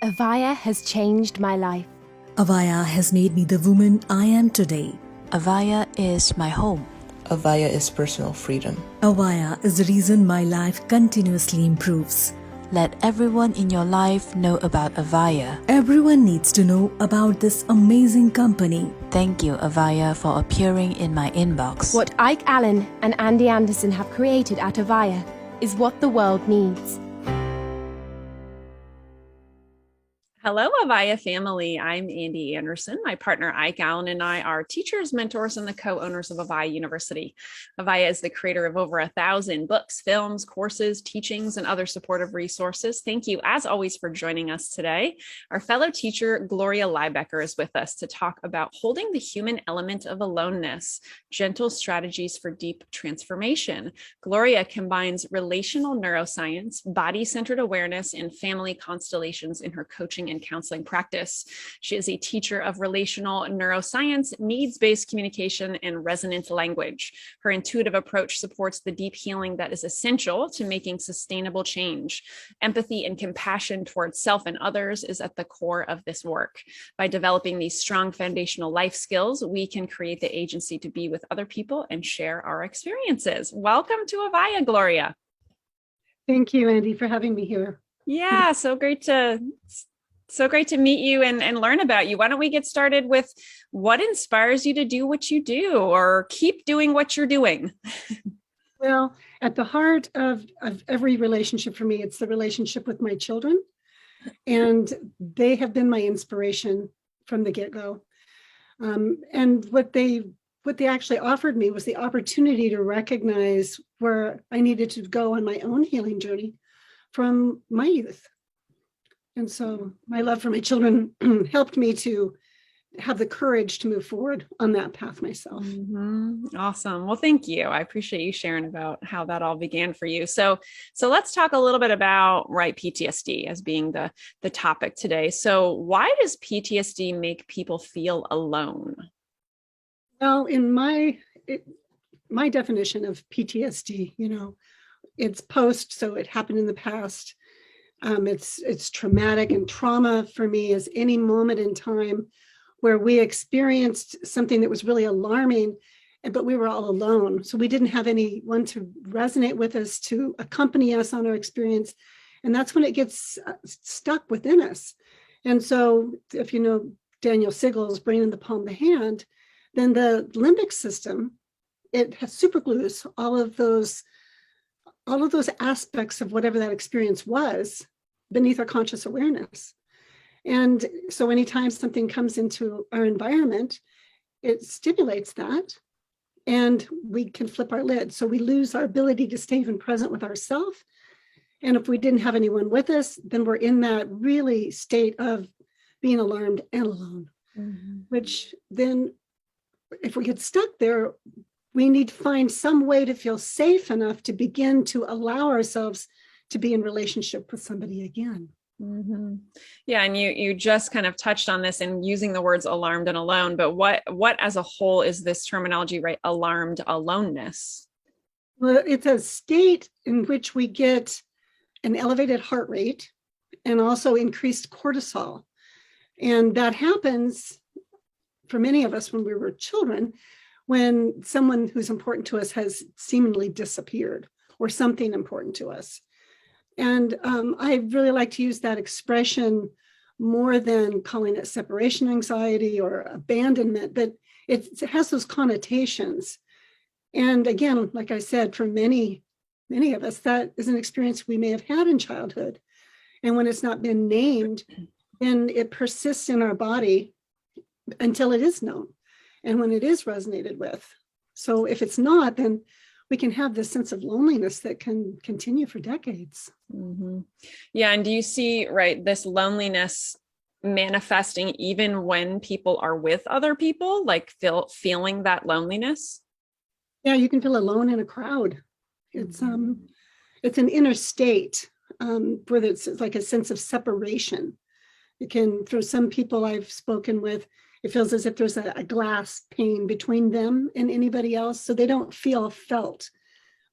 AVAIYA has changed my life. AVAIYA has made me the woman I am today. AVAIYA is my home. AVAIYA is personal freedom. AVAIYA is the reason my life continuously improves. Let everyone in your life know about AVAIYA. Everyone needs to know about this amazing company. Thank you, AVAIYA, for appearing in my inbox. What Ike Allen and Ande Anderson have created at AVAIYA is what the world needs. Hello, AVAIYA family. I'm Ande Anderson. My partner Ike Allen and I are teachers, mentors, and the co-owners of AVAIYA University. AVAIYA is the creator of over 1,000 books, films, courses, teachings, and other supportive resources. Thank you, as always, for joining us today. Our fellow teacher, Gloria Lybecker, is with us to talk about holding the human element of aloneness, gentle strategies for deep transformation. Gloria combines relational neuroscience, body-centered awareness, and family constellations in her coaching and counseling practice. She is a teacher of relational neuroscience, needs-based communication, and resonant language. Her intuitive approach supports the deep healing that is essential to making sustainable change. Empathy and compassion towards self and others is at the core of this work. By developing these strong foundational life skills, we can create the agency to be with other people and share our experiences. Welcome to AVAIYA, Gloria. Thank you, Ande, for having me here. Yeah, so great to meet you and learn about you. Why don't we get started with what inspires you to do what you do or keep doing what you're doing? Well, at the heart of every relationship for me, it's the relationship with my children. And they have been my inspiration from the get-go. And what they actually offered me was the opportunity to recognize where I needed to go on my own healing journey from my youth. And so my love for my children helped me to have the courage to move forward on that path myself. Awesome. Well, thank you. I appreciate you sharing about how that all began for you. So let's talk a little bit about PTSD as being the topic today. So why does PTSD make people feel alone? Well, in my definition of PTSD, it's post, so it happened in the past. It's traumatic, and trauma for me is any moment in time where we experienced something that was really alarming, but we were all alone. So we didn't have anyone to resonate with us, to accompany us on our experience. And that's when it gets stuck within us. And so if you know Daniel Siegel's Brain in the Palm of the Hand, then the limbic system, it has superglues all of those aspects of whatever that experience was beneath our conscious awareness. And so anytime something comes into our environment, it stimulates that, and we can flip our lid. So we lose our ability to stay even present with ourselves. And if we didn't have anyone with us, then we're in that really state of being alarmed and alone, which then if we get stuck there, we need to find some way to feel safe enough to begin to allow ourselves to be in relationship with somebody again. Yeah, and you just kind of touched on this in using the words alarmed and alone, but what as a whole is this terminology, right? Alarmed aloneness. Well, it's a state in which we get an elevated heart rate and also increased cortisol. And that happens for many of us when we were children, when someone who's important to us has seemingly disappeared or something important to us. And I really like to use that expression more than calling it separation anxiety or abandonment, but it has those connotations. And again, like I said, for many of us, that is an experience we may have had in childhood. And when it's not been named, then it persists in our body until it is known and when it is resonated with. So if it's not, then we can have this sense of loneliness that can continue for decades. Yeah. And do you see, this loneliness manifesting even when people are with other people, like feeling that loneliness? Yeah, you can feel alone in a crowd. It's an inner state where it's like a sense of separation. It can, for some people I've spoken with, it feels as if there's a glass pane between them and anybody else, so they don't feel felt.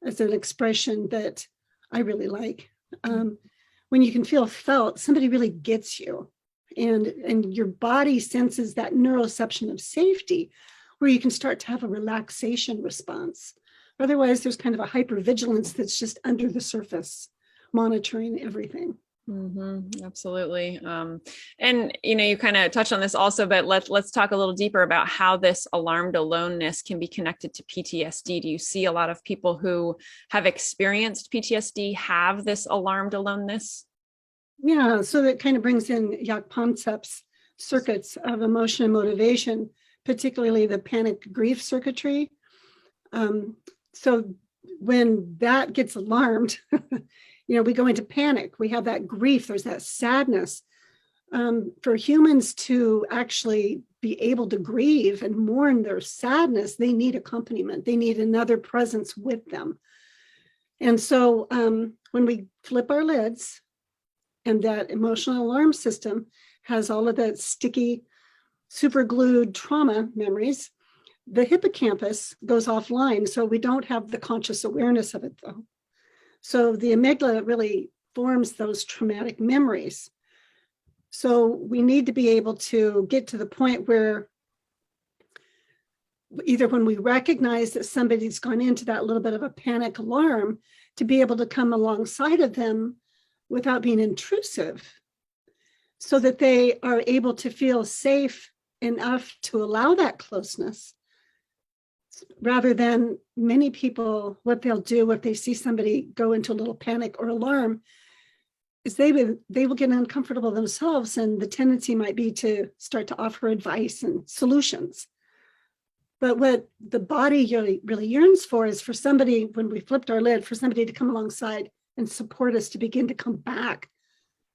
It's an expression that I really like. when you can feel felt, somebody really gets you. And your body senses that neuroception of safety, where you can start to have a relaxation response. Otherwise, there's kind of a hypervigilance that's just under the surface, monitoring everything. Absolutely. And you kind of touched on this also, but let's talk a little deeper about how this alarmed aloneness can be connected to PTSD. Do you see a lot of people who have experienced PTSD have this alarmed aloneness? Yeah, so that kind of brings in Jaak Panksepp's circuits of emotion and motivation, particularly the panic grief circuitry. So when that gets alarmed, we go into panic. We have that grief. There's that sadness. For humans to actually be able to grieve and mourn their sadness, they need accompaniment. They need another presence with them. And so when we flip our lids, and that emotional alarm system has all of that sticky, super glued trauma memories, the hippocampus goes offline. So we don't have the conscious awareness of it, though. So the amygdala really forms those traumatic memories. So we need to be able to get to the point where either when we recognize that somebody's gone into that little bit of a panic alarm, to be able to come alongside of them without being intrusive, so that they are able to feel safe enough to allow that closeness, rather than many people, what they'll do if they see somebody go into a little panic or alarm is they will get uncomfortable themselves, and the tendency might be to start to offer advice and solutions. But what the body really yearns for is for somebody, when we flipped our lid, for somebody to come alongside and support us to begin to come back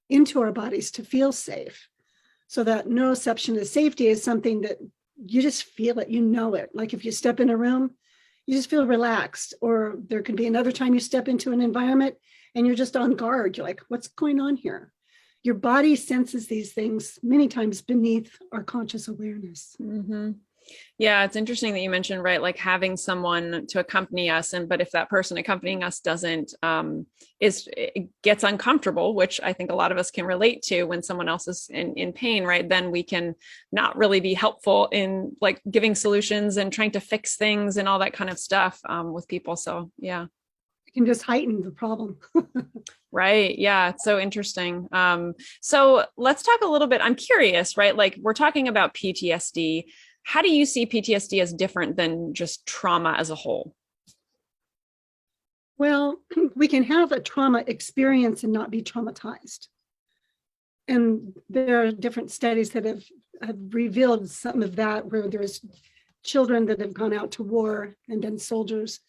into our bodies to feel safe. So that neuroception of safety is something that you just feel it, it. Like if you step in a room, you just feel relaxed. Or there can be another time you step into an environment and you're just on guard. You're like, what's going on here? Your body senses these things many times beneath our conscious awareness. Yeah, it's interesting that you mentioned, right, like having someone to accompany us, but if that person accompanying us doesn't gets uncomfortable, which I think a lot of us can relate to when someone else is in pain, right, then we can not really be helpful in like giving solutions and trying to fix things and all that kind of stuff with people. So yeah, it can just heighten the problem. Right. Yeah. It's so interesting. So let's talk a little bit. I'm curious, right? Like we're talking about PTSD. How do you see PTSD as different than just trauma as a whole? Well, we can have a trauma experience and not be traumatized. And there are different studies that have revealed some of that, where there's children that have gone out to war and been soldiers.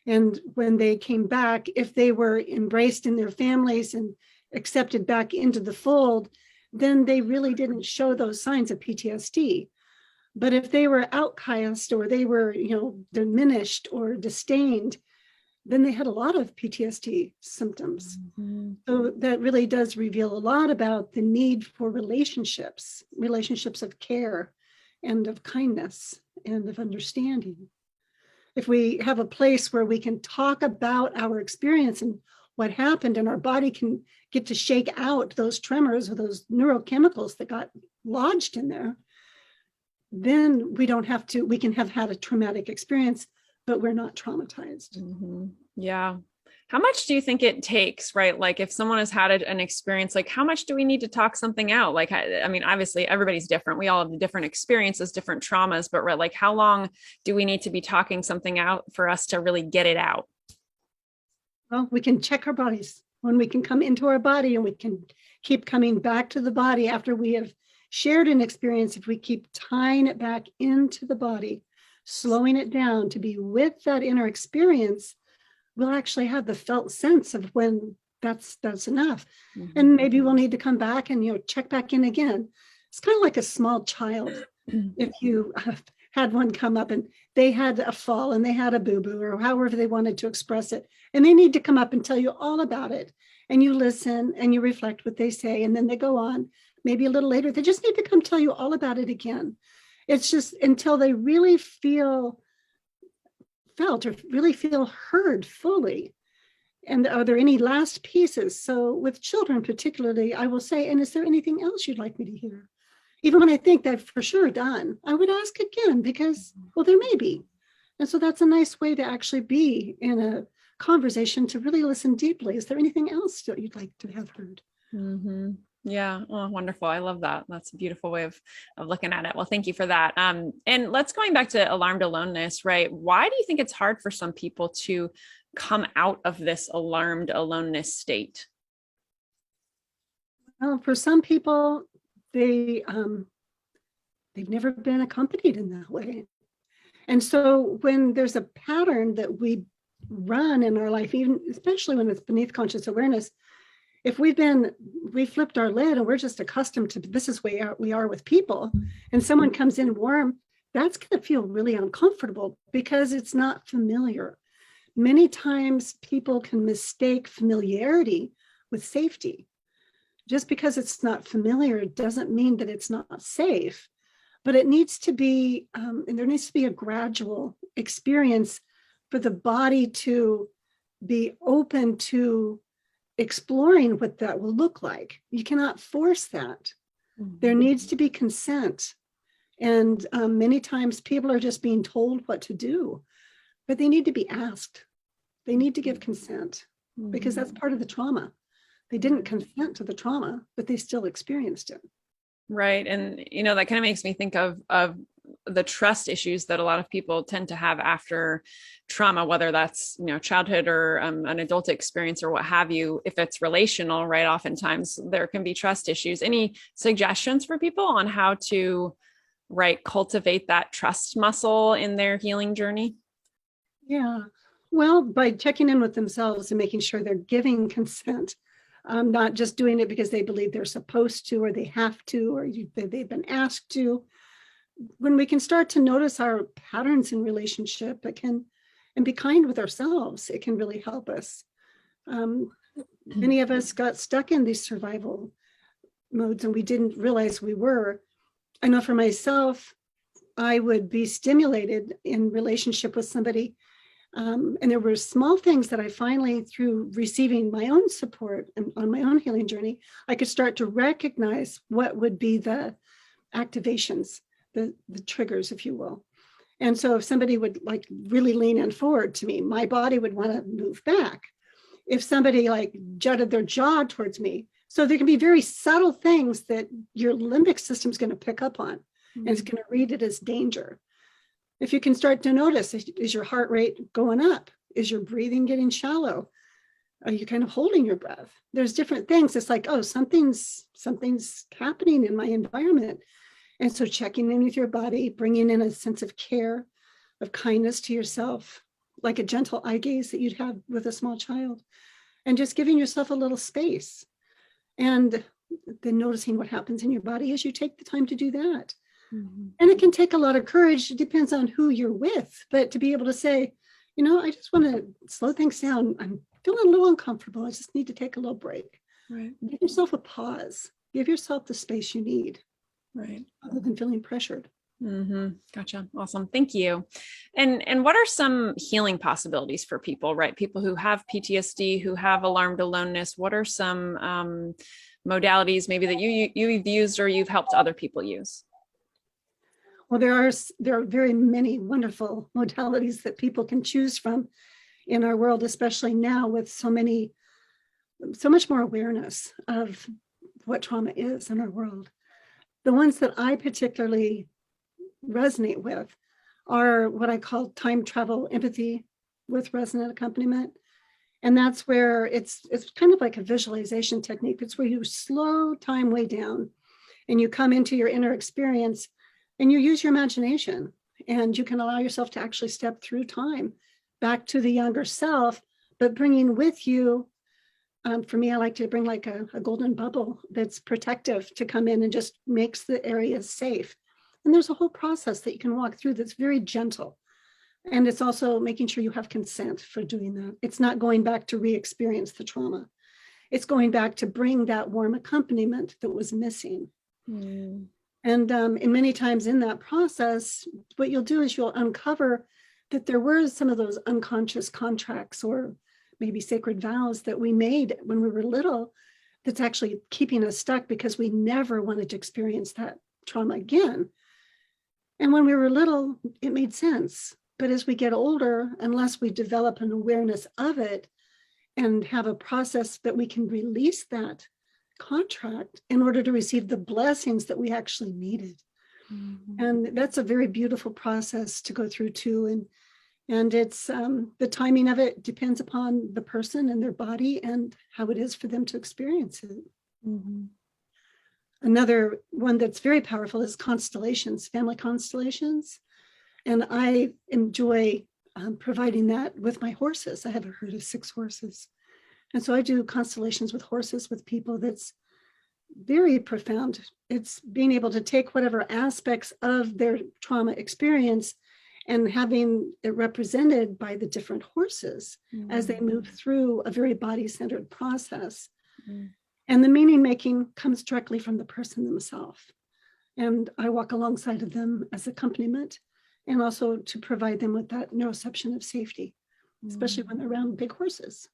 And when they came back, if they were embraced in their families and accepted back into the fold, then they really didn't show those signs of PTSD. But if they were outcast or they were, diminished or disdained, then they had a lot of PTSD symptoms. So that really does reveal a lot about the need for relationships of care and of kindness and of understanding. If we have a place where we can talk about our experience and what happened, and our body can get to shake out those tremors or those neurochemicals that got lodged in there, then we can have had a traumatic experience, but we're not traumatized. Yeah. How much do you think it takes, right? Like if someone has had an experience, like how much do we need to talk something out? Like, I mean, obviously everybody's different. We all have different experiences, different traumas, but right, like how long do we need to be talking something out for us to really get it out? Well, we can check our bodies when we can come into our body, and we can keep coming back to the body after we have shared an experience. If we keep tying it back into the body, slowing it down to be with that inner experience, we'll actually have the felt sense of when that's enough. And maybe we'll need to come back and check back in again. It's kind of like a small child. If you had one come up and they had a fall and they had a boo-boo, or however they wanted to express it, and they need to come up and tell you all about it, and you listen and you reflect what they say, and then they go on. Maybe a little later, they just need to come tell you all about it again. It's just until they really felt or really feel heard fully. And are there any last pieces? So with children particularly, I will say, and is there anything else you'd like me to hear? Even when I think that for sure done, I would ask again because, well, there may be. And so that's a nice way to actually be in a conversation, to really listen deeply. Is there anything else that you'd like to have heard? Mm-hmm. Yeah. Oh, wonderful. I love that. That's a beautiful way of looking at it. Well, thank you for that. And let's going back to alarmed aloneness, right? Why do you think it's hard for some people to come out of this alarmed aloneness state? Well, for some people, they've never been accompanied in that way. And so when there's a pattern that we run in our life, even especially when it's beneath conscious awareness, if we flipped our lid and we're just accustomed to this is where we are with people, and someone comes in warm, that's going to feel really uncomfortable because it's not familiar. Many times people can mistake familiarity with safety. Just because it's not familiar doesn't mean that it's not safe, but it needs to be, and there needs to be a gradual experience for the body to be open to exploring what that will look like. You cannot force that. Mm-hmm. There needs to be consent. And many times people are just being told what to do, but they need to be asked. They need to give consent because that's part of the trauma. They didn't consent to the trauma, but they still experienced it. Right. And, that kind of makes me think of the trust issues that a lot of people tend to have after trauma, whether that's, childhood or an adult experience or what have you. If it's relational, right, oftentimes there can be trust issues. Any suggestions for people on how to, right, cultivate that trust muscle in their healing journey? Yeah. Well, by checking in with themselves and making sure they're giving consent, not just doing it because they believe they're supposed to, or they have to, or they've been asked to. When we can start to notice our patterns in relationship, and be kind with ourselves, it can really help us. Many of us got stuck in these survival modes and we didn't realize we were. I know for myself, I would be stimulated in relationship with somebody. And there were small things that I finally, through receiving my own support and on my own healing journey, I could start to recognize what would be the activations, the triggers, if you will. And so if somebody would like really lean in forward to me, my body would want to move back. If somebody like jutted their jaw towards me, so there can be very subtle things that your limbic system is going to pick up on, and it's going to read it as danger. If you can start to notice, is your heart rate going up? Is your breathing getting shallow? Are you kind of holding your breath? There's different things. It's like, oh, something's happening in my environment. And so checking in with your body, bringing in a sense of care, of kindness to yourself, like a gentle eye gaze that you'd have with a small child, and just giving yourself a little space. And then noticing what happens in your body as you take the time to do that. Mm-hmm. And it can take a lot of courage. It depends on who you're with, but to be able to say, I just want to slow things down. I'm feeling a little uncomfortable. I just need to take a little break. Right. Give yourself a pause. Give yourself the space you need. Right. Other than feeling pressured. Mm-hmm. Gotcha. Awesome. Thank you. And what are some healing possibilities for people, right? People who have PTSD, who have alarmed aloneness, what are some modalities maybe that you've used or you've helped other people use? Well, there are very many wonderful modalities that people can choose from in our world, especially now with so much more awareness of what trauma is in our world. The ones that I particularly resonate with are what I call time travel empathy with resonant accompaniment. And that's where it's kind of like a visualization technique. It's where you slow time way down and you come into your inner experience and you use your imagination, and you can allow yourself to actually step through time back to the younger self, but bringing with you, for me, I like to bring like a golden bubble that's protective to come in and just makes the area safe. And there's a whole process that you can walk through that's very gentle. And it's also making sure you have consent for doing that. It's not going back to re-experience the trauma. It's going back to bring that warm accompaniment that was missing. Mm. And many times in that process, what you'll do is you'll uncover that there were some of those unconscious contracts or maybe sacred vows that we made when we were little that's actually keeping us stuck because we never wanted to experience that trauma again. And when we were little, it made sense. But as we get older, unless we develop an awareness of it and have a process that we can release that contract in order to receive the blessings that we actually needed. And that's a very beautiful process to go through too. And it's the timing of it depends upon the person and their body and how it is for them to experience it. Another one that's very powerful is constellations, family constellations. And I enjoy providing that with my horses. I have a herd of 6 horses. And so I do constellations with horses with people that's very profound. It's being able to take whatever aspects of their trauma experience and having it represented by the different horses as they move through a very body-centered process. And the meaning making comes directly from the person themselves. And I walk alongside of them as accompaniment and also to provide them with that neuroception of safety, especially when they're around big horses.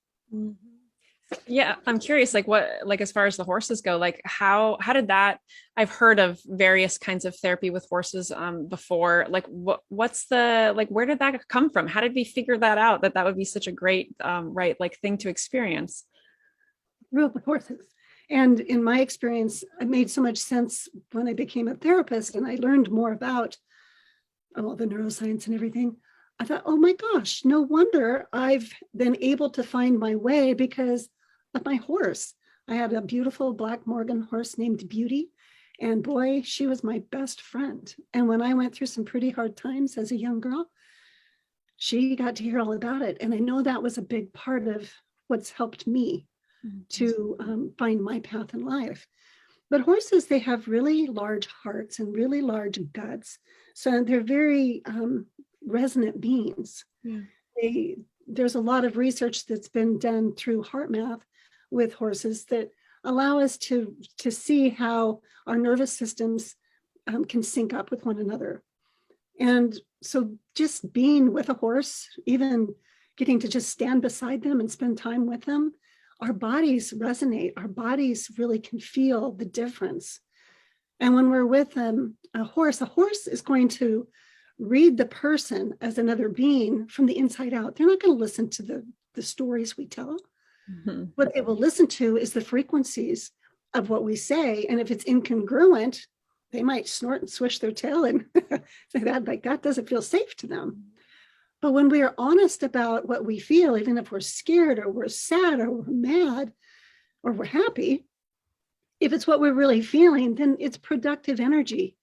Yeah, I'm curious, like what, like as far as the horses go, like how did that, I've heard of various kinds of therapy with horses before, like what's the, like, where did that come from? How did we figure that out, that would be such a great, right, like thing to experience? Grew up with horses. And in my experience, it made so much sense when I became a therapist and I learned more about all the neuroscience and everything. I thought, oh my gosh, no wonder I've been able to find my way because of my horse. I had a beautiful black Morgan horse named Beauty. And boy, she was my best friend. And when I went through some pretty hard times as a young girl, she got to hear all about it. And I know that was a big part of what's helped me to find my path in life. But horses, they have really large hearts and really large guts. So they're very resonant beings. There's a lot of research that's been done through heart math with horses that allow us to see how our nervous systems can sync up with one another. And so just being with a horse, even getting to just stand beside them and spend time with them, our bodies resonate. Our bodies really can feel the difference. And when we're with a horse is going to read the person as another being from the inside out. They're not going to listen to the stories we tell. What they will listen to is the frequencies of what we say. And if it's incongruent, they might snort and swish their tail and say that, like, that doesn't feel safe to them. But when we are honest about what we feel, even if we're scared or we're sad or we're mad or we're happy, if it's what we're really feeling, then it's productive energy,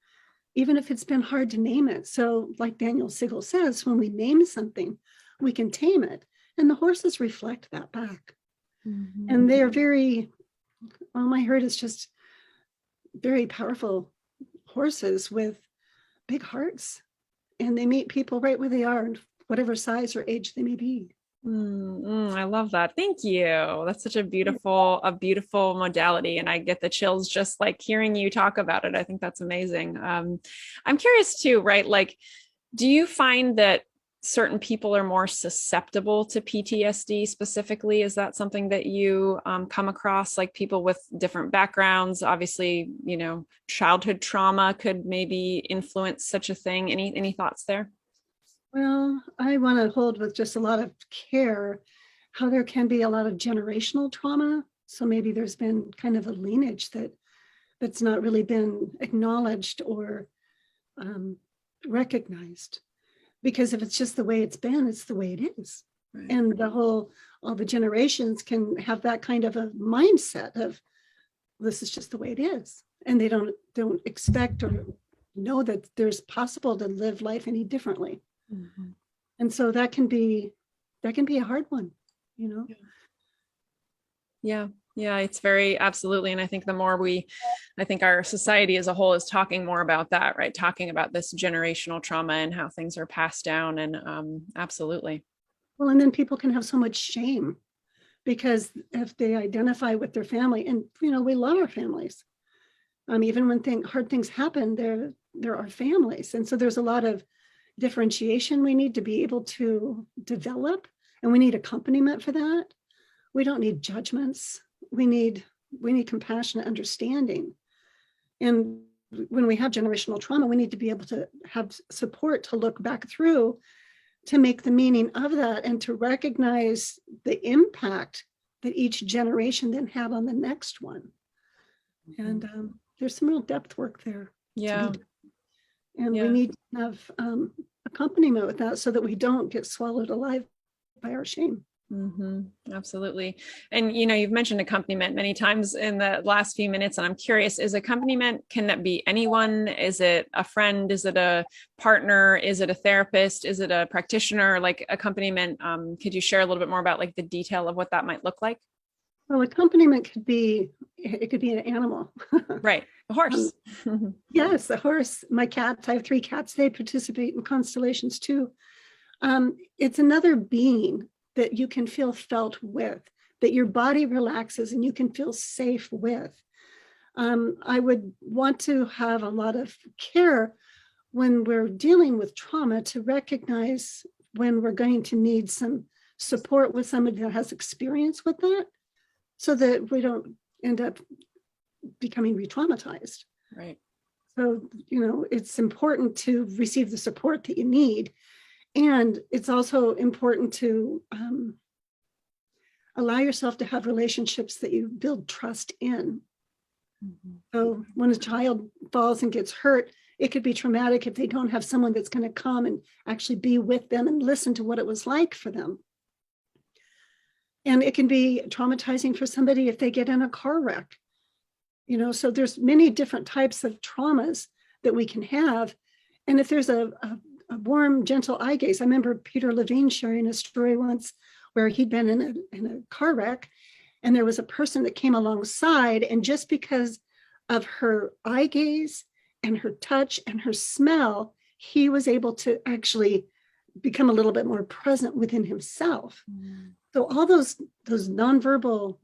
even if it's been hard to name it. So like Daniel Siegel says, when we name something, we can tame it. And the horses reflect that back. And they are very, well, my herd is just very powerful horses with big hearts. And they meet people right where they are, whatever size or age they may be. I love that. Thank you. That's such a beautiful modality. And I get the chills just like hearing you talk about it. I think that's amazing. I'm curious too, right? Like, do you find that certain people are more susceptible to PTSD specifically? Is that something that you come across, like people with different backgrounds? Obviously, childhood trauma could maybe influence such a thing. Any thoughts there? Well, I want to hold with just a lot of care how there can be a lot of generational trauma. So maybe there's been kind of a lineage that's not really been acknowledged or recognized. Because if it's just the way it's been, it's the way it is. Right. And all the generations can have that kind of a mindset of, this is just the way it is. And they don't expect or know that there's possible to live life any differently. And so that can be a hard one, Yeah, it's very, absolutely. And I think the more I think our society as a whole is talking more about that, right? Talking about this generational trauma and how things are passed down, and absolutely. Well, and then people can have so much shame because if they identify with their family, and we love our families. Even when hard things happen, there are families. And so there's a lot of differentiation we need to be able to develop, and we need accompaniment for that. we don't need judgments. We need compassionate understanding. And when we have generational trauma, we need to be able to have support to look back through, to make the meaning of that, and to recognize the impact that each generation then had on the next one. And there's some real depth work there. Yeah. And we need to have accompaniment with that so that we don't get swallowed alive by our shame. Absolutely. And, you've mentioned accompaniment many times in the last few minutes, and I'm curious, is accompaniment, can that be anyone? Is it a friend? Is it a partner? Is it a therapist? Is it a practitioner? Like accompaniment, could you share a little bit more about like the detail of what that might look like? Well, accompaniment could be an animal. Right. A horse. Yes, a horse. My cats, I have 3 cats. They participate in constellations too. It's another being that you can feel felt with, that your body relaxes and you can feel safe with. I would want to have a lot of care when we're dealing with trauma to recognize when we're going to need some support with somebody that has experience with that, so that we don't end up becoming re-traumatized. Right. So, it's important to receive the support that you need. And it's also important to allow yourself to have relationships that you build trust in. So when a child falls and gets hurt, it could be traumatic if they don't have someone that's going to come and actually be with them and listen to what it was like for them. And it can be traumatizing for somebody if they get in a car wreck. So there's many different types of traumas that we can have. And if there's a warm, gentle eye gaze. I remember Peter Levine sharing a story once where he'd been in a car wreck, and there was a person that came alongside, and just because of her eye gaze and her touch and her smell, he was able to actually become a little bit more present within himself. So all those nonverbal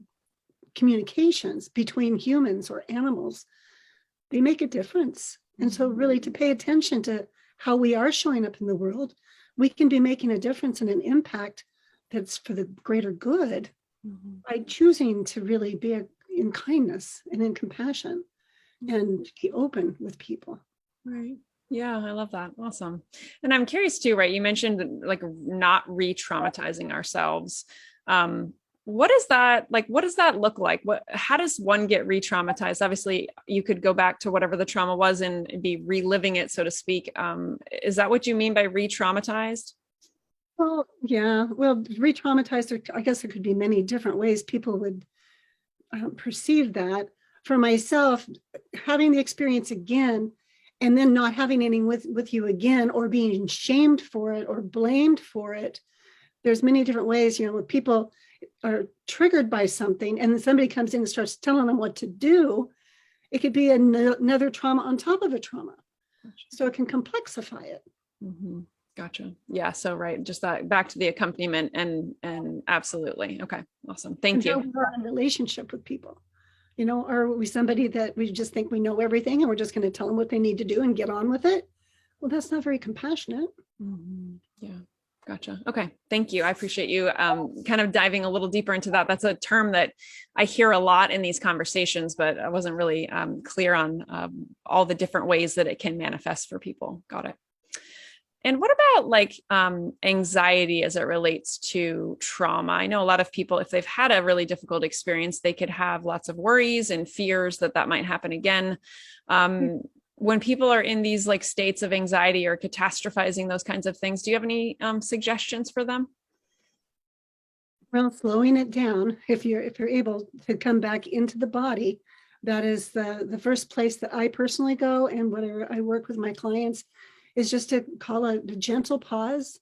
communications between humans or animals, they make a difference. And so really to pay attention to how we are showing up in the world, we can be making a difference and an impact that's for the greater good by choosing to really be in kindness and in compassion and be open with people. Right. Yeah, I love that. Awesome. And I'm curious too, right? You mentioned like not re-traumatizing ourselves. What is that like? What does that look like? How does one get re-traumatized? Obviously, you could go back to whatever the trauma was and be reliving it, so to speak. Is that what you mean by re-traumatized? Well, yeah. Well, re-traumatized, I guess there could be many different ways people would perceive that. For myself, having the experience again, and then not having any with you again, or being shamed for it or blamed for it. There's many different ways, when people are triggered by something and then somebody comes in and starts telling them what to do, it could be another trauma on top of a trauma. So it can complexify it. Gotcha. Yeah. So, right. Just that back to the accompaniment and absolutely. Okay. Awesome. Thank you. We're in a relationship with people. Are we somebody that we just think we know everything and we're just going to tell them what they need to do and get on with it? Well, that's not very compassionate. Yeah. Gotcha. Okay. Thank you. I appreciate you kind of diving a little deeper into that. That's a term that I hear a lot in these conversations, but I wasn't really clear on all the different ways that it can manifest for people. Got it. And what about like anxiety as it relates to trauma? I know a lot of people, if they've had a really difficult experience, they could have lots of worries and fears that might happen again. When people are in these like states of anxiety or catastrophizing, those kinds of things, do you have any suggestions for them? Well, slowing it down, if you're able to come back into the body, that is the first place that I personally go, and whenever I work with my clients, is just to call a gentle pause,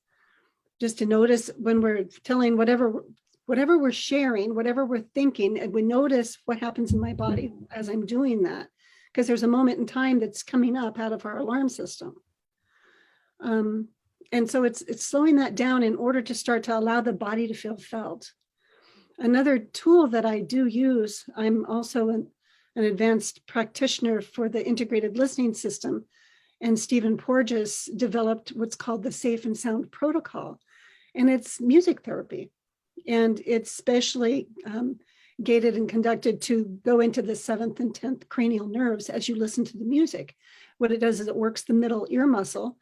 just to notice when we're telling whatever we're sharing, whatever we're thinking, and we notice what happens in my body as I'm doing that, because there's a moment in time that's coming up out of our alarm system. And so it's slowing that down in order to start to allow the body to feel felt. Another tool that I do use, I'm also an advanced practitioner for the integrated listening system. And Stephen Porges developed what's called the Safe and Sound Protocol. And it's music therapy. And it's specially gated and conducted to go into the 7th and 10th cranial nerves as you listen to the music. What it does is it works the middle ear muscle.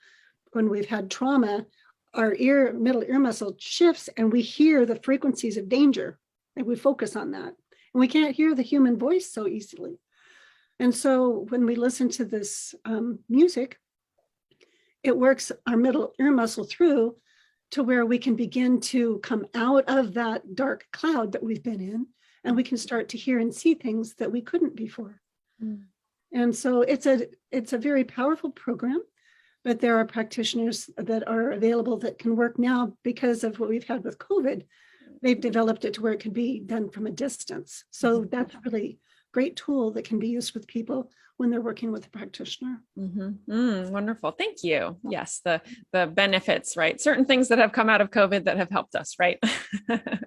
When we've had trauma, our middle ear muscle shifts and we hear the frequencies of danger and we focus on that. And we can't hear the human voice so easily. And so when we listen to this music, it works our middle ear muscle through to where we can begin to come out of that dark cloud that we've been in, and we can start to hear and see things that we couldn't before. Mm. And so it's a very powerful program, but there are practitioners that are available that can work now because of what we've had with COVID. They've developed it to where it can be done from a distance. So that's a really great tool that can be used with people when they're working with a practitioner. Wonderful. Thank you. Yes. The benefits, right? Certain things that have come out of COVID that have helped us, right?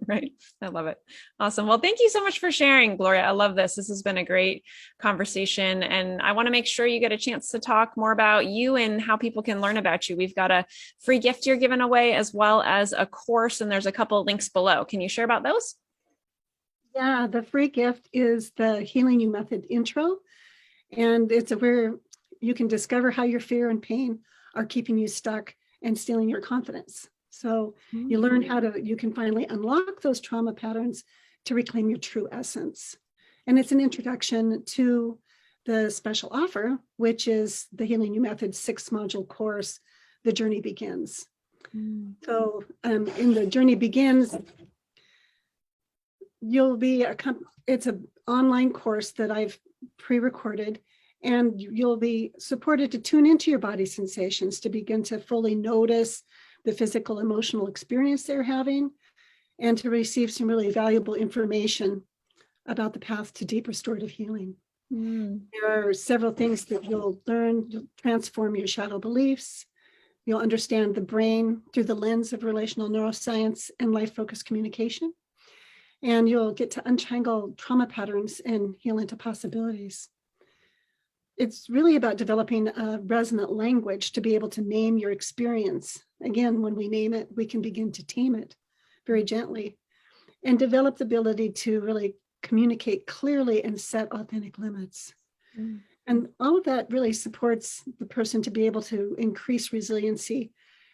Right. I love it. Awesome. Well, thank you so much for sharing, Gloria. I love this. This has been a great conversation. And I want to make sure you get a chance to talk more about you and how people can learn about you. We've got a free gift you're giving away as well as a course, and there's a couple of links below. Can you share about those? Yeah, the free gift is the Healing You Method intro. And it's where you can discover how your fear and pain are keeping you stuck and stealing your confidence. So you learn you can finally unlock those trauma patterns to reclaim your true essence. And it's an introduction to the special offer, which is the Healing You Method 6-module course, The Journey Begins. So in The Journey Begins, it's an online course that I've pre-recorded, and you'll be supported to tune into your body sensations to begin to fully notice the physical, emotional experience they're having, and to receive some really valuable information about the path to deep restorative healing. There are several things that you'll learn. You'll transform your shadow beliefs. You'll understand the brain through the lens of relational neuroscience and life-focused communication. And you'll get to untangle trauma patterns and heal into possibilities. It's really about developing a resonant language to be able to name your experience. Again, when we name it, we can begin to tame it very gently and develop the ability to really communicate clearly and set authentic limits. And all of that really supports the person to be able to increase resiliency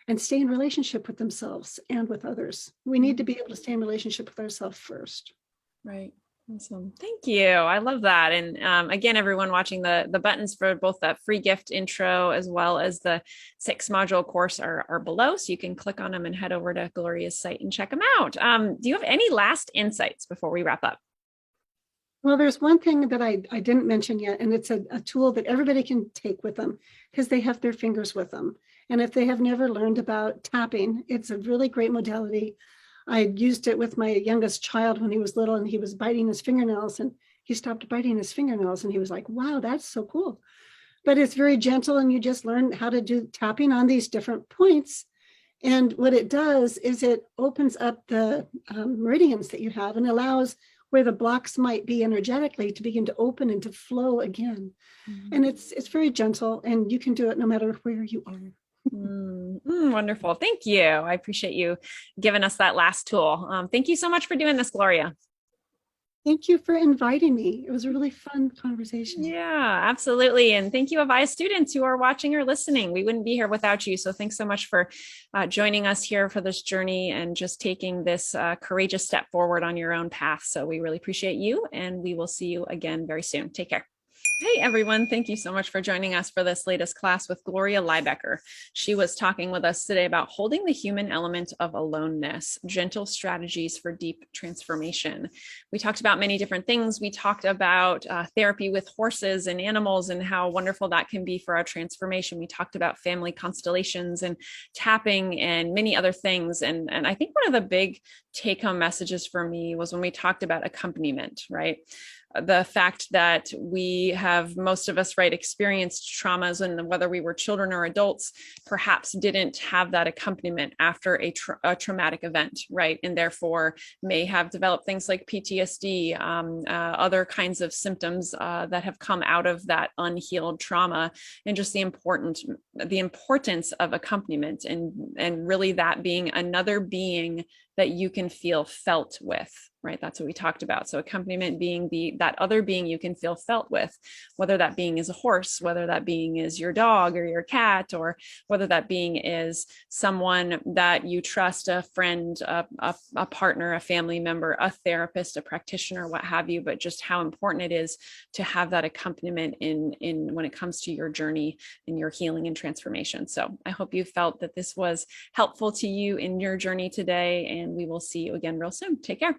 and stay in relationship with themselves and with others. We need to be able to stay in relationship with ourselves first. Right. Awesome. Thank you. I love that. And again, everyone watching, the buttons for both that free gift intro as well as the 6-module course are below. So you can click on them and head over to Gloria's site and check them out. Do you have any last insights before we wrap up? Well, there's one thing that I didn't mention yet, and it's a tool that everybody can take with them because they have their fingers with them. And if they have never learned about tapping, it's a really great modality. I used it with my youngest child when he was little and he was biting his fingernails, and he stopped biting his fingernails and he was like, wow, that's so cool. But it's very gentle, and you just learn how to do tapping on these different points. And what it does is it opens up the meridians that you have and allows where the blocks might be energetically to begin to open and to flow again. And it's very gentle, and you can do it no matter where you are. Wonderful. Thank you. I appreciate you giving us that last tool. Thank you so much for doing this, Gloria. Thank you for inviting me. It was a really fun conversation. Yeah, absolutely. And thank you, AVAIYA students who are watching or listening. We wouldn't be here without you. So thanks so much for joining us here for this journey and just taking this courageous step forward on your own path. So we really appreciate you, and we will see you again very soon. Take care. Hey, everyone. Thank you so much for joining us for this latest class with Gloria Lybecker. She was talking with us today about holding the human element of aloneness, gentle strategies for deep transformation. We talked about many different things. We talked about therapy with horses and animals and how wonderful that can be for our transformation. We talked about family constellations and tapping and many other things. And I think one of the big take-home messages for me was when we talked about accompaniment, right? The fact that we have, most of us, right, experienced traumas, and whether we were children or adults, perhaps didn't have that accompaniment after a traumatic event, right? And therefore may have developed things like PTSD, other kinds of symptoms that have come out of that unhealed trauma, and just the importance of accompaniment, and really that being another being that you can feel felt with, right? That's what we talked about. So accompaniment being that other being you can feel felt with, whether that being is a horse, whether that being is your dog or your cat, or whether that being is someone that you trust, a friend, a partner, a family member, a therapist, a practitioner, what have you, but just how important it is to have that accompaniment in when it comes to your journey in your healing and transformation. So I hope you felt that this was helpful to you in your journey today, and we will see you again real soon. Take care.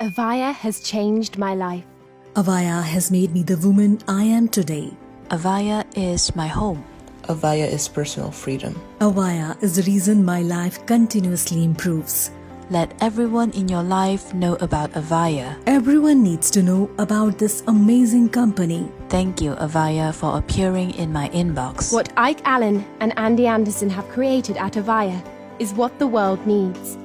AVAIYA has changed my life. AVAIYA has made me the woman I am today. AVAIYA is my home. AVAIYA is personal freedom. AVAIYA is the reason my life continuously improves. Let everyone in your life know about AVAIYA. Everyone needs to know about this amazing company. Thank you, AVAIYA, for appearing in my inbox. What Ike Allen and Ande Anderson have created at AVAIYA is what the world needs.